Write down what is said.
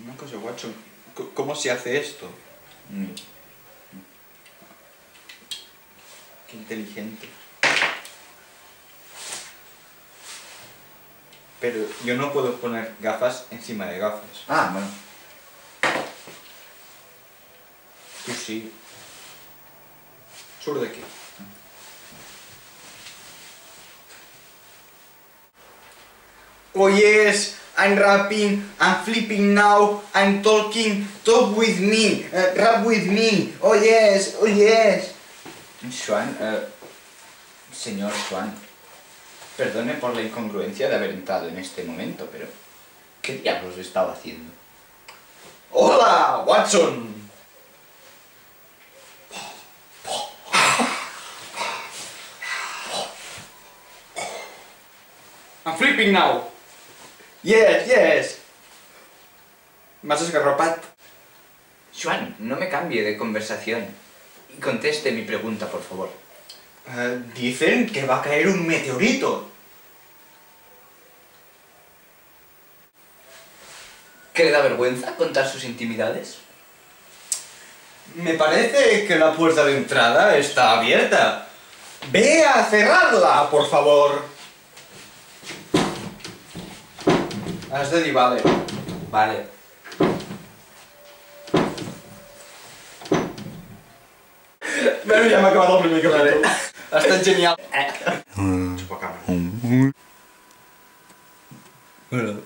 Una cosa, Watson, ¿cómo se hace esto? Qué inteligente. Pero yo no puedo poner gafas encima de gafas. Ah, bueno. Tú sí. Sur de aquí. Oh yes, I'm rapping, I'm flipping now, I'm talking, talk with me, rap with me, oh yes, oh yes. Swan, señor Swan, perdone por la incongruencia de haber entrado en este momento, pero ¿qué diablos estaba haciendo? Hola, Watson. I'm flipping now. Yes, yes. ¿M'has esgarrapat? Swan, no me cambie de conversación y conteste mi pregunta, por favor. Dicen que va a caer un meteorito. ¿Qué le da vergüenza contar sus intimidades? Me parece que la puerta de entrada está abierta. ¡Ve a cerrarla, por favor! Has de dir vale. Vale. Bueno, ya me ha acabado el primer capítulo. Ha estat genial. Chupacabra. Bueno.